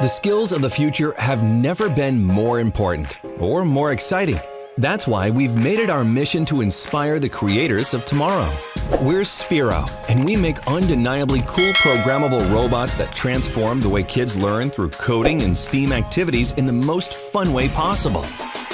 The skills of the future have never been more important or more exciting. That's why we've made it our mission to inspire the creators of tomorrow. We're Sphero, and we make undeniably cool programmable robots that transform the way kids learn through coding and STEAM activities in the most fun way possible.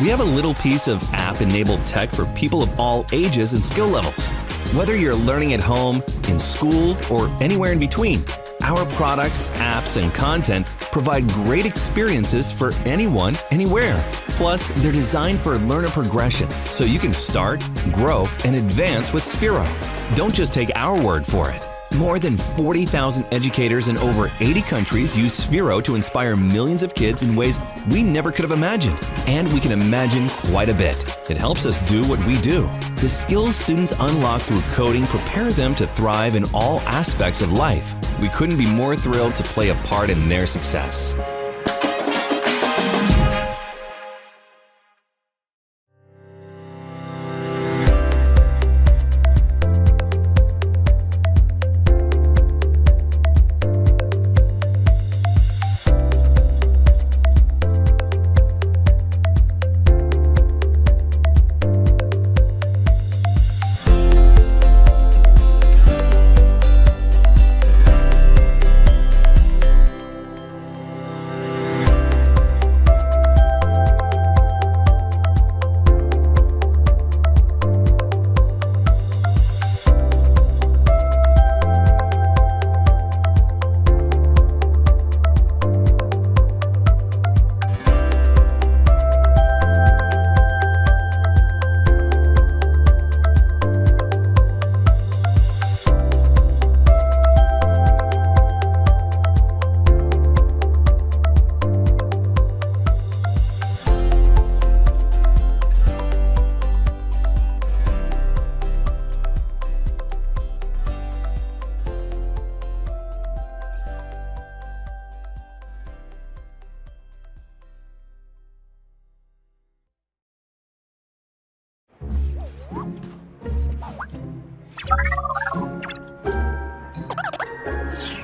We have a little piece of app-enabled tech for people of all ages and skill levels. Whether you're learning at home, in school, or anywhere in between, our products, apps, and content provide great experiences for anyone, anywhere. Plus, they're designed for learner progression, so you can start, grow, and advance with Sphero. Don't just take our word for it. More than 40,000 educators in over 80 countries use Sphero to inspire millions of kids in ways we never could have imagined. And we can imagine quite a bit. It helps us do what we do. The skills students unlock through coding prepare them to thrive in all aspects of life. We couldn't be more thrilled to play a part in their success.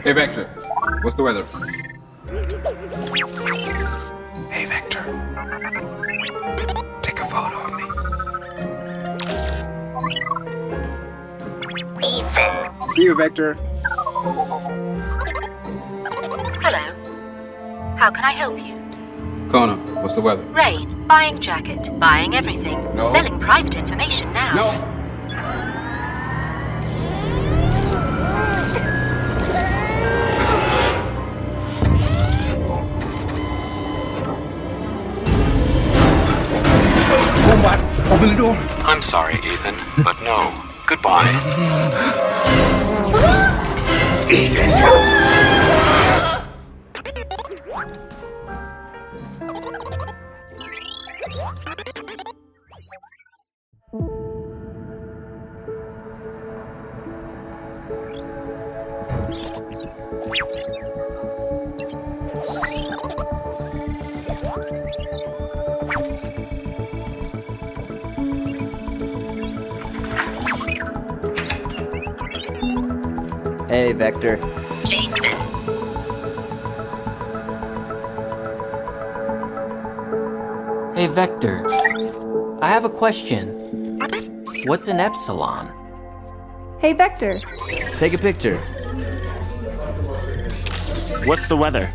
Hey Vector, what's the weather? Hey Vector, take a photo of me. Ethan. See you, Vector. Hello. How can I help you? Kona, what's the weather? Rain. Buying jacket. Buying everything. No. Selling private information now. No! Wombat, open the door. I'm sorry, Ethan, but no. Goodbye. Ethan! Hey, Vector. Jason. Hey, Vector. I have a question. What's an epsilon? Hey, Vector. Take a picture. What's the weather?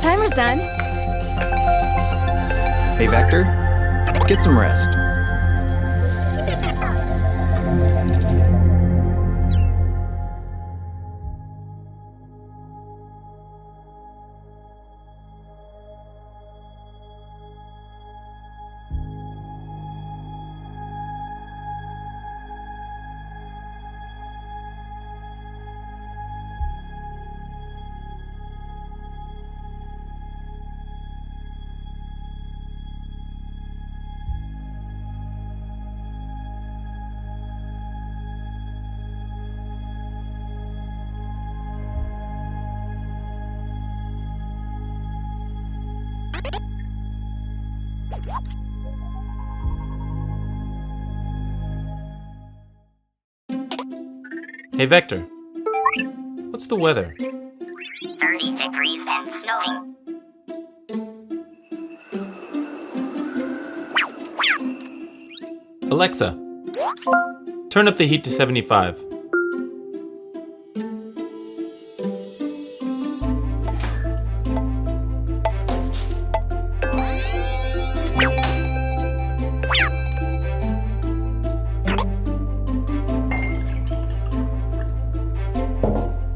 Timer's done. Hey Vector, get some rest. Hey Vector, What's the weather? 30 degrees and snowing. Alexa, turn up the heat to 75.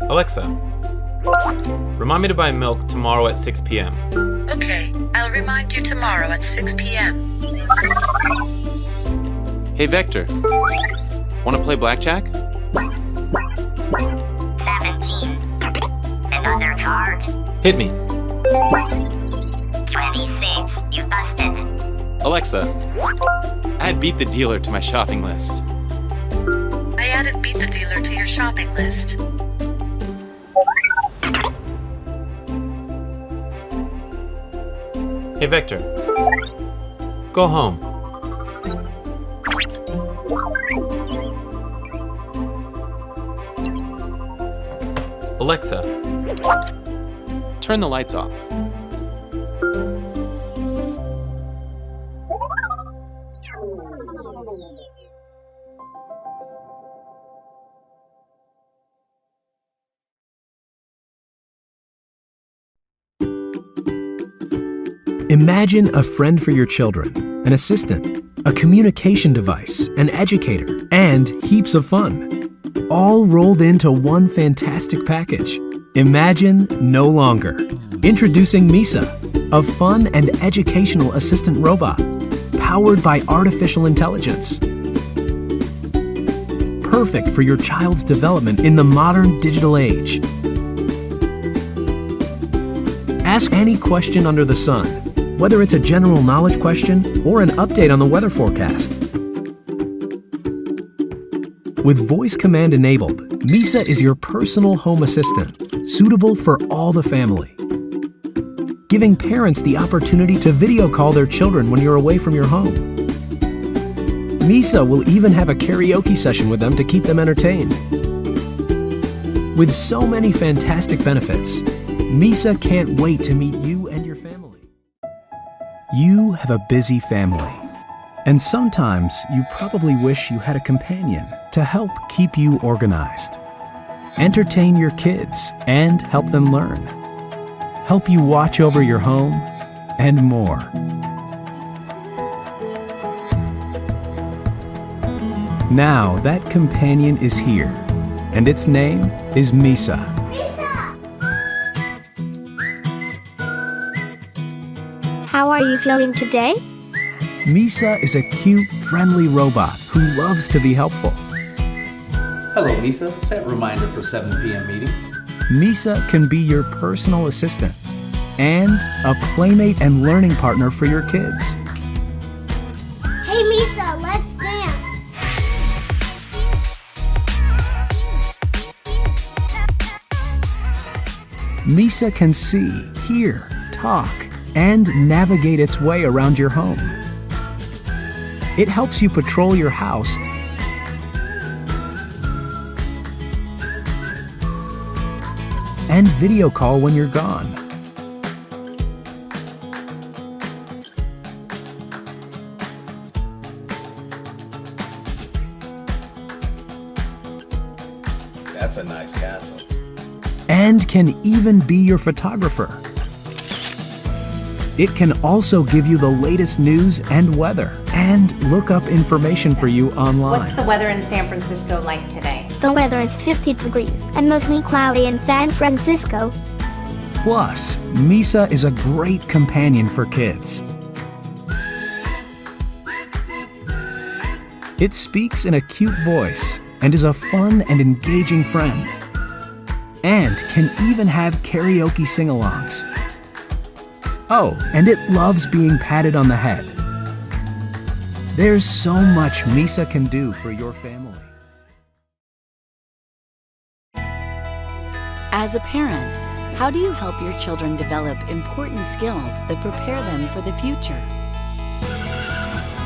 Alexa, remind me to buy milk tomorrow at 6 p.m. Okay, I'll remind you tomorrow at 6 p.m. Hey Vector, want to play blackjack? 17. Another card. Hit me. 26. You busted. Alexa, add Beat the Dealer to my shopping list. I added Beat the Dealer to your shopping list. Hey Vector, go home. Alexa, turn the lights off. Imagine a friend for your children, an assistant, a communication device, an educator, and heaps of fun. All rolled into one fantastic package. Imagine no longer. Introducing Misa, a fun and educational assistant robot, powered by artificial intelligence. Perfect for your child's development in the modern digital age. Ask any question under the sun, whether it's a general knowledge question or an update on the weather forecast. With voice command enabled, Misa is your personal home assistant, suitable for all the family. Giving parents the opportunity to video call their children when you're away from your home. Misa will even have a karaoke session with them to keep them entertained. With so many fantastic benefits, Misa can't wait to meet you and your family. You have a busy family, and sometimes you probably wish you had a companion to help keep you organized. Entertain your kids and help them learn. Help you watch over your home and more. Now that companion is here, and its name is Misa. How are you feeling today? Misa is a cute, friendly robot who loves to be helpful. Hello, Misa. Set reminder for 7 p.m. meeting. Misa can be your personal assistant and a playmate and learning partner for your kids. Hey, Misa, let's dance. Misa can see, hear, talk, and navigate its way around your home. It helps you patrol your house and video call when you're gone. That's a nice castle. And can even be your photographer. It can also give you the latest news and weather and look up information for you online. What's the weather in San Francisco like today? The weather is 50 degrees and mostly cloudy in San Francisco. Plus, Misa is a great companion for kids. It speaks in a cute voice and is a fun and engaging friend. And can even have karaoke sing-alongs. Oh, and it loves being patted on the head. There's so much Misa can do for your family. As a parent, how do you help your children develop important skills that prepare them for the future?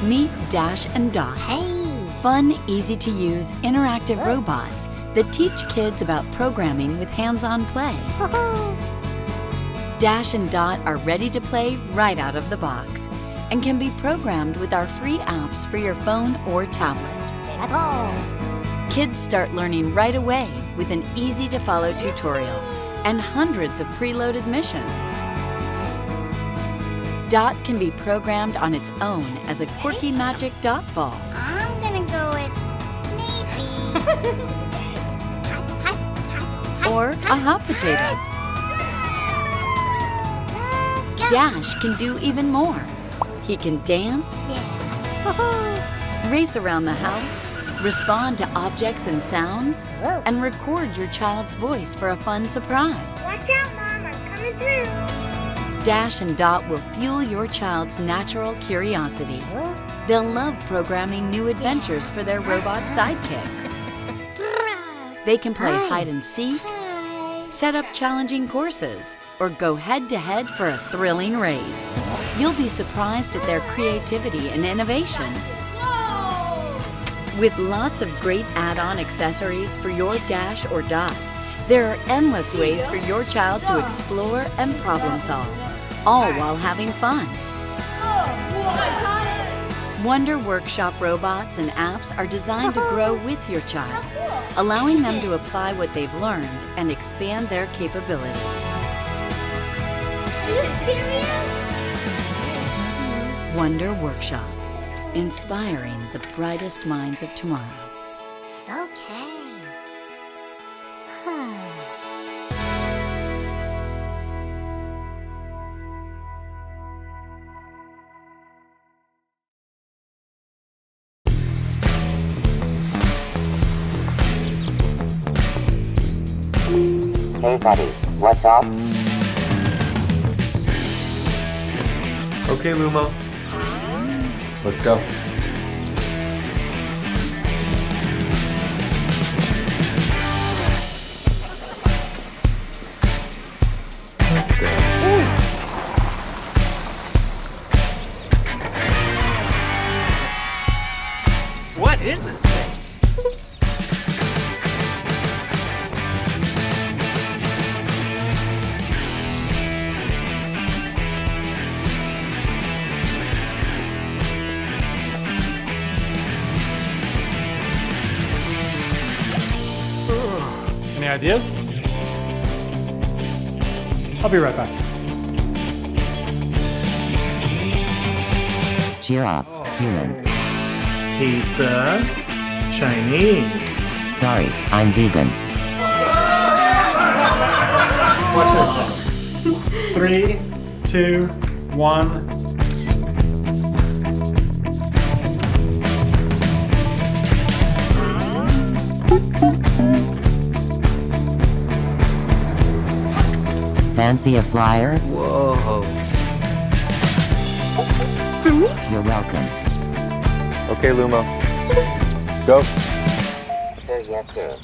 Meet Dash and Dot. Hey! Fun, easy-to-use, interactive robots that teach kids about programming with hands-on play. Dash and Dot are ready to play right out of the box and can be programmed with our free apps for your phone or tablet. Kids start learning right away with an easy-to-follow tutorial and hundreds of preloaded missions. Dot can be programmed on its own as a quirky magic dot ball. I'm gonna go with maybe. Or a hot potato. Dash can do even more. He can dance, race around the house, respond to objects and sounds, and record your child's voice for a fun surprise. Watch out, Mom, I'm coming through. Dash and Dot will fuel your child's natural curiosity. They'll love programming new adventures for their robot sidekicks. They can play hide and seek, set up challenging courses, or go head-to-head for a thrilling race. You'll be surprised at their creativity and innovation. With lots of great add-on accessories for your Dash or Dot, there are endless ways for your child to explore and problem solve, all while having fun. Wonder Workshop robots and apps are designed to grow with your child, allowing them to apply what they've learned and expand their capabilities. Are you serious? Wonder Workshop, inspiring the brightest minds of tomorrow. Okay. Hey buddy, what's up? Okay, Lumo. Let's go. What is this thing? Any ideas? I'll be right back. Cheer up, humans. Pizza, Chinese. Sorry, I'm vegan. Watch this. 3, 2, 1. Fancy a flyer? Whoa. You're welcome. Okay, Lumo. Go. Sir, yes, sir.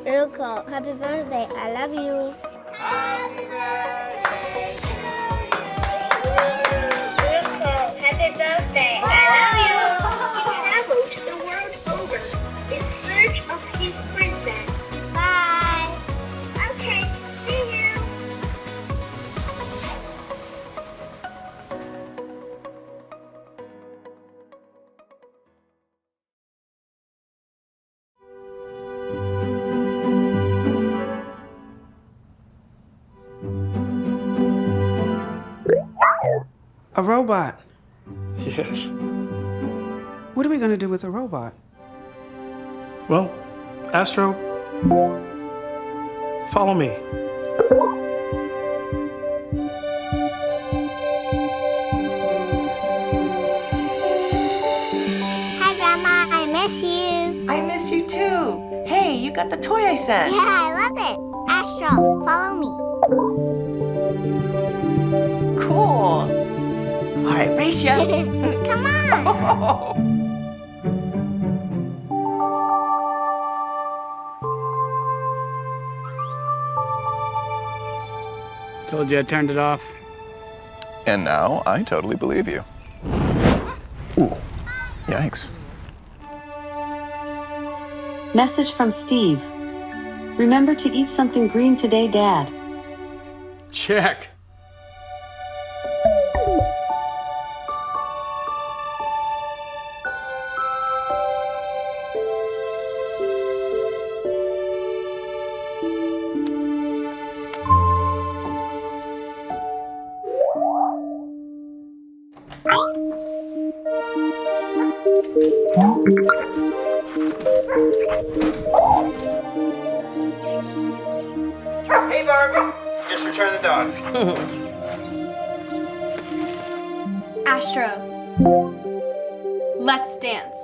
Ryoko, happy birthday. I love you. Happy birthday. I love you. He traveled the world over in search of his princess. Bye. Okay, see you. A robot? Yes. What are we going to do with a robot? Well, Astro, follow me. Hi, Grandma. I miss you. I miss you too. Hey, you got the toy I sent. Yeah, I love it. Astro, follow me. Cool. All right, race ya. Come on. Told you I turned it off. And now I totally believe you. Ooh, yikes. Message from Steve. Remember to eat something green today, Dad. Check. Hey, Barbie. Just returned the dogs. Astro, let's dance.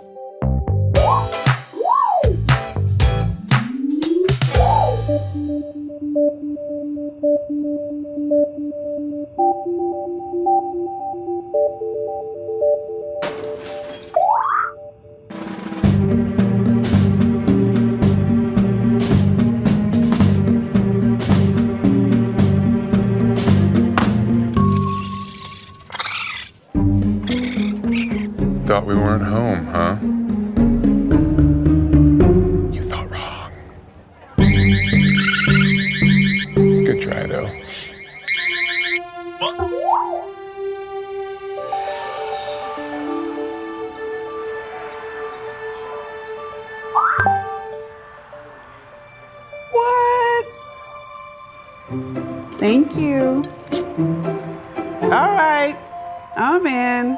Thought we weren't home, huh? You thought wrong. Good try, though. What? Thank you. All right, I'm in.